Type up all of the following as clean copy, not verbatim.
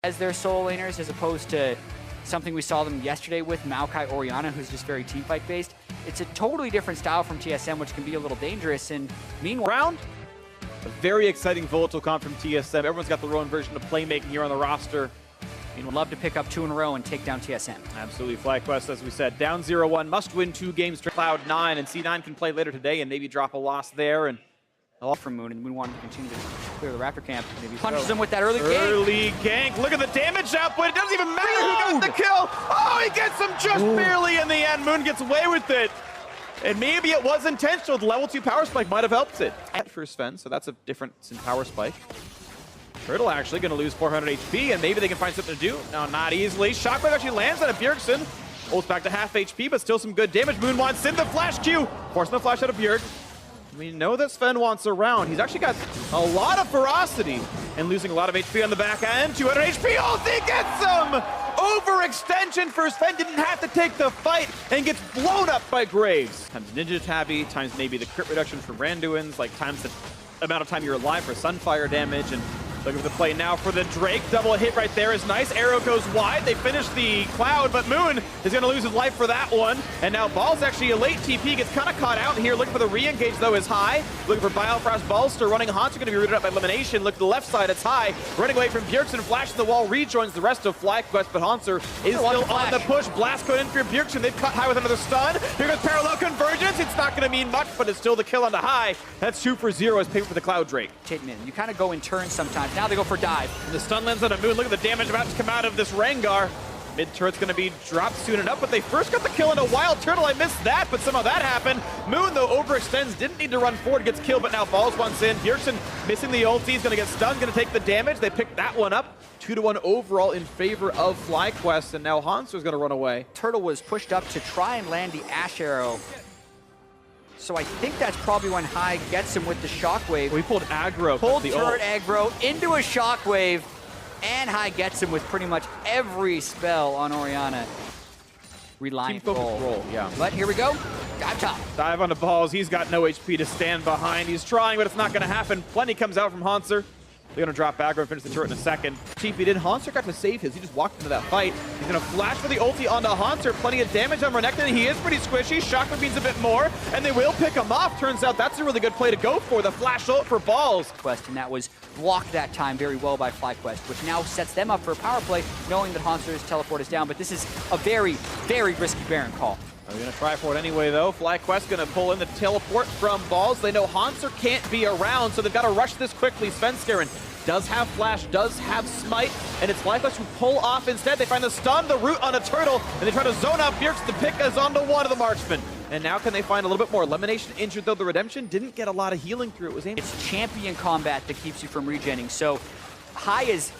as their solo laners, as opposed to something we saw them yesterday with Maokai Orianna, who's just very teamfight based. It's a totally different style from TSM, which can be a little dangerous. And meanwhile, round, a very exciting volatile comp from TSM. Everyone's got their own version of playmaking here on the roster. would love to pick up 2 in a row and take down TSM. Absolutely. FlyQuest, as we said, down 0-1, must win 2 games to Cloud9, and C9 can play later today and maybe drop a loss there. And from Moon, and Moon wanted to continue to clear the Raptor camp. Maybe punches him with that early gank. Early gank. Look at the damage output. It doesn't even matter who got the kill. Oh, he gets him just barely in the end. Moon gets away with it. And maybe it was intentional. The level 2 power spike might have helped it. For Sven, so that's a difference in power spike. Turtle actually going to lose 400 HP, and maybe they can find something to do. No, not easily. Shockwave actually lands on a Bjergsen. Ults back to half HP, but still some good damage. Moon wants in the flash Q. Forcing the flash out of Bjerg. We know that Sven wants a round. He's actually got a lot of ferocity and losing a lot of HP on the back end. 200 HP, ulti gets him! Overextension for Sven, didn't have to take the fight and gets blown up by Graves. Times Ninja Tabby, times maybe the crit reduction for Randuin's, like times the amount of time you're alive for Sunfire damage. And looking for the play now for the Drake. Double hit right there is nice. Arrow goes wide. They finish the Cloud, but Moon is going to lose his life for that one. And now Ball's actually a late TP. Gets kind of caught out here. Looking for the re-engage, though, is high. Looking for Biofrost. Ballster running. Hauntzer going to be rooted up by elimination. Look to the left side. It's high. Running away from Bjergsen. Flashing the wall. Rejoins the rest of FlyQuest, but Hauntzer is still on the push. Blast code in for Bjergsen. They've cut high with another stun. Here goes Parallel Convergence. It's not going to mean much, but it's still the kill on the high. That's 2 for 0 as paid for the Cloud Drake. You kind of go in turns sometimes. Now they go for dive. And the stun lands on a Moon. Look at the damage about to come out of this Rengar. Mid turret's going to be dropped soon enough, but they first got the kill in a Wild Turtle. I missed that, but somehow that happened. Moon, though, overextends. Didn't need to run forward. Gets killed, but now Balls once in. Bjergsen missing the ulti. He's going to get stunned. Going to take the damage. They picked that one up. 2-1 overall in favor of FlyQuest, and now Hauntzer is going to run away. Turtle was pushed up to try and land the Ash Arrow. So I think that's probably when High gets him with the Shockwave. We pulled aggro. Pulled turret aggro into a Shockwave, and High gets him with pretty much every spell on Orianna. Relying roll. Yeah. But here we go. Dive top. Dive onto Balls. He's got no HP to stand behind. He's trying, but it's not going to happen. Plenty comes out from Hauntzer. They're going to drop aggro and finish the turret in a second. TP'd in. Hauntzer got to save his. He just walked into that fight. He's going to flash for the ulti onto Hauntzer. Plenty of damage on Renekton. He is pretty squishy. Shockwave means a bit more, and they will pick him off. Turns out that's a really good play to go for. The flash ult for Balls. And that was blocked that time very well by FlyQuest, which now sets them up for a power play, knowing that Hauntzer's teleport is down. But this is a very, very risky Baron call. They're going to try for it anyway, though. FlyQuest going to pull in the teleport from Balls. They know Hauntzer can't be around, so they've got to rush this quickly. Svenskeren does have Flash, does have Smite, and it's FlyQuest who pull off instead. They find the stun, the root on a Turtle, and they try to zone out Bjergsen. The pick is onto one of the Marksmen. And now can they find a little bit more? Elimination injured, though. The Redemption didn't get a lot of healing through. It was aimed. It's champion combat that keeps you from regenning. So High is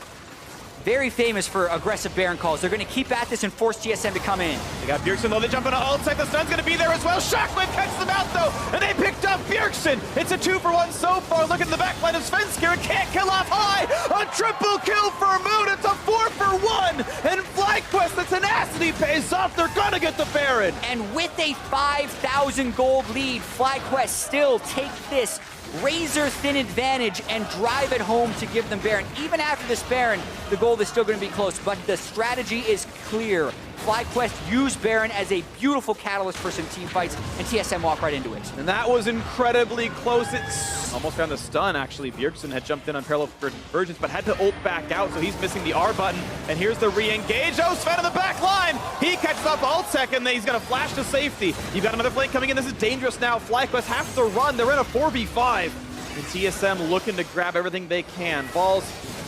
very famous for aggressive Baron calls. They're going to keep at this and force TSM to come in. They got Bjergsen, though. They jump into ult site. The stun's going to be there as well. Shockwave catches them out, though, and they picked up Bjergsen. It's a 2-for-1 so far. Look at the backline of Svenskeren. Can't kill off High. A triple kill for Moon. It's a 4-for-1. And FlyQuest, the tenacity pays off. They're going to get the Baron. And with a 5,000 gold lead, FlyQuest still take this razor-thin advantage and drive it home to give them Baron. Even after this Baron, the goal is still going to be close, but the strategy is clear. FlyQuest used Baron as a beautiful catalyst for some team fights, and TSM walked right into it. And that was incredibly close. It's almost found the stun, actually. Bjergsen had jumped in on Parallel Convergence, but had to ult back out, so he's missing the R button. And here's the re-engage. Oh, Sven on the back line! He catches off ult second, then he's going to flash to safety. You've got another flank coming in. This is dangerous now. FlyQuest have to run. They're in a 4v5. And TSM looking to grab everything they can. Balls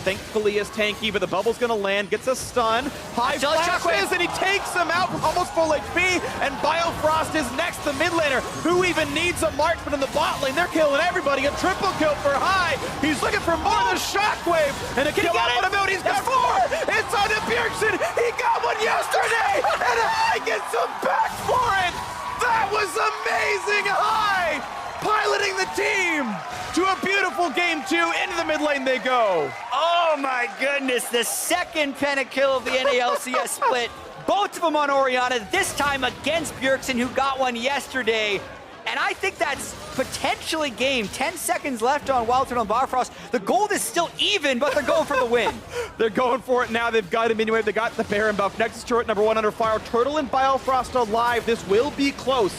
thankfully is tanky, but the bubble's gonna land, gets a stun. High flashes, and he takes him out from almost full HP, and Biofrost is next, the mid laner, who even needs a marksman in the bot lane. They're killing everybody. A triple kill for High. He's looking for more than Shockwave, and a kill out of him. He's got 4. It's on to Bjergsen. He got one yesterday, and High gets him back for it. That was amazing. High piloting the team to a beautiful game 2. Into the mid lane they go. Oh my goodness, the second pentakill of the NALCS split. Both of them on Orianna, this time against Bjergsen, who got one yesterday. And I think that's potentially game. 10 seconds left on Wildton on Bifrost. The gold is still even, but they're going for the win. They're going for it now. They've got a minion wave. They got the Baron buff. Nexus turret number 1 under fire. Turtle and Bifrost alive. This will be close.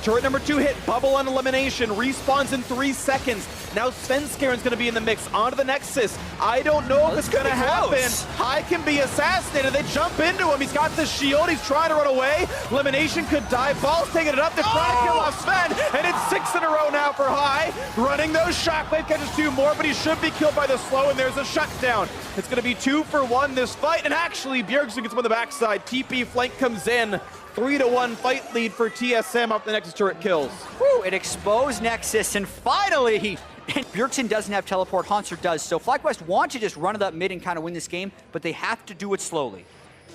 Turret number 2 hit, bubble on elimination, respawns in 3 seconds. Now Svenskaren's gonna be in the mix, onto the Nexus. I don't know if it's gonna happen. High can be assassinated, they jump into him, he's got the shield, he's trying to run away. Elimination could die, Ball's taking it up, they're trying to kill off Sven, and it's 6 in a row now for High. Running those shockwave, catches 2 more, but he should be killed by the slow, and there's a shutdown. It's gonna be 2 for 1 this fight, and actually Bjergsen gets him on the backside. TP flank comes in. 3-1 fight lead for TSM off the Nexus turret kills. Woo, it exposed Nexus, and finally, Bjergsen doesn't have teleport, Hauntzer does. So FlyQuest want to just run it up mid and kind of win this game, but they have to do it slowly.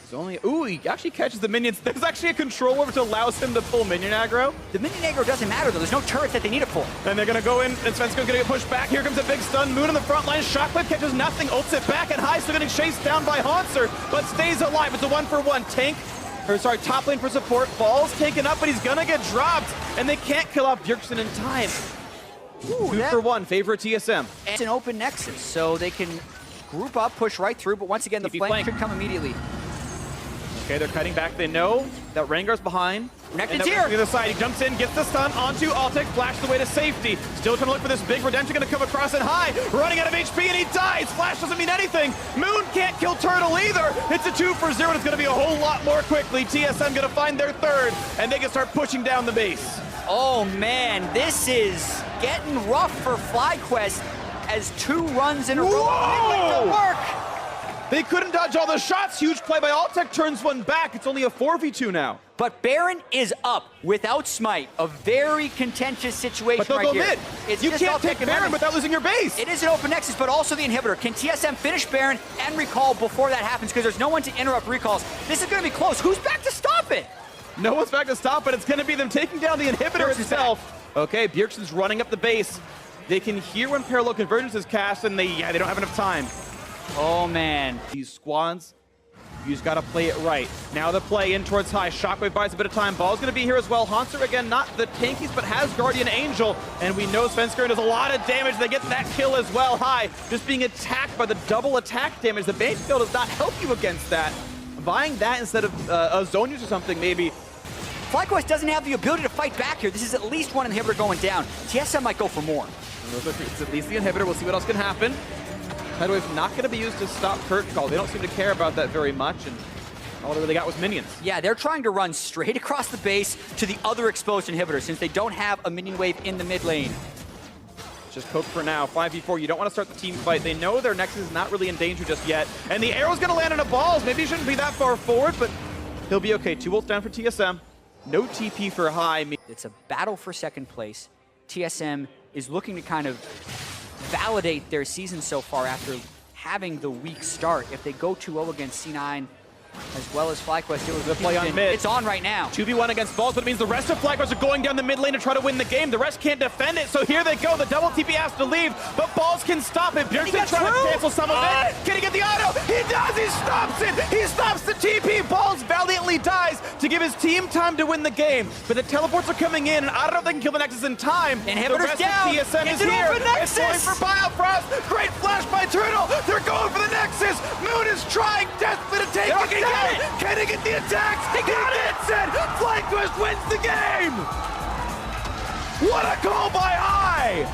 It's only, ooh, he actually catches the minions. There's actually a controller which allows him to pull minion aggro. The minion aggro doesn't matter though, there's no turret that they need to pull. And they're gonna go in, and Svenskaren's gonna get pushed back. Here comes a big stun, Moon on the front line, Shockwave catches nothing, ults it back, and High still getting chased down by Hauntzer, but stays alive. It's a 1-for-1 tank. Top lane for support. Ball's taken up, but he's gonna get dropped, and they can't kill off Bjergsen in time. Ooh, 2 for 1, favor TSM. It's an open Nexus, so they can group up, push right through, but once again, the flank should come immediately. Okay, they're cutting back. They know that Rengar's behind. Renekton's here! On the other side, he jumps in, gets the stun onto Altek, flashes away to safety. Still gonna look for this big redemption, gonna come across it High, running out of HP, and he dies! Flash doesn't mean anything! Moon can't kill Turtle either! It's a 2 for 0, and it's gonna be a whole lot more quickly. TSM gonna find their 3rd, and they can start pushing down the base. Oh man, this is getting rough for FlyQuest as 2 runs in a row don't work. They couldn't dodge all the shots. Huge play by Altek, turns 1 back. It's only a 4v2 now. But Baron is up without Smite. A very contentious situation right here. But they'll go mid. You can't take Baron without losing your base. It is an open Nexus, but also the inhibitor. Can TSM finish Baron and recall before that happens? Because there's no one to interrupt recalls. This is going to be close. Who's back to stop it? No one's back to stop it. It's going to be them taking down the inhibitor itself. Okay, Bjergsen's running up the base. They can hear when parallel convergence is cast, and they don't have enough time. Oh man. These squads, you just gotta play it right. Now the play in towards High. Shockwave buys a bit of time. Ball's gonna be here as well. Hauntzer again, not the tankies, but has Guardian Angel. And we know Svenskaren does a lot of damage. They get that kill as well. High just being attacked by the double attack damage. The base field does not help you against that. Buying that instead of a zone use or something maybe. FlyQuest doesn't have the ability to fight back here. This is at least 1 inhibitor going down. TSM might go for more. It's at least the inhibitor. We'll see what else can happen. Tidewave not going to be used to stop curtain call. They don't seem to care about that very much, and all they really got was minions. Yeah, they're trying to run straight across the base to the other exposed inhibitor since they don't have a minion wave in the mid lane. Just poke for now. 5v4, you don't want to start the team fight. They know their Nexus is not really in danger just yet, and the arrow's going to land on the balls. Maybe he shouldn't be that far forward, but he'll be okay. 2 ults down for TSM. No TP for High. It's a battle for 2nd place. TSM is looking to kind of validate their season so far after having the weak start. If they go 2-0 against C9 as well as FlyQuest, it was the play on mid. It's on right now. 2v1 against Balls, but it means the rest of FlyQuest are going down the mid lane to try to win the game. The rest can't defend it, so here they go. The double TP has to leave, but Balls can stop it. Bjergsen trying to cancel some of it. Can he get the auto? He does! He stops it! He stops the TP! Balls valiantly dies to give his team time to win the game. But the teleports are coming in, and I don't know if they can kill the Nexus in time. Inhibitor's down! The TSM is here! It's going for Bifrost! Great flash by Turtle! They're going for the Nexus! Moon is trying desperately to take it down! Can he get the attacks? He gets it! FlyQuest wins the game! What a call by High!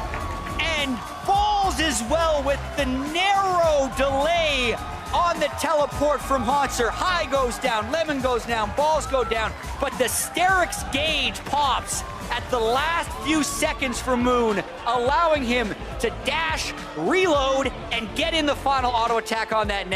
And Balls as well with the narrow delay on the teleport from Hauntzer. High goes down, Lemon goes down, Balls go down, but the Sterix gauge pops at the last few seconds for Moon, allowing him to dash, reload, and get in the final auto attack on that next.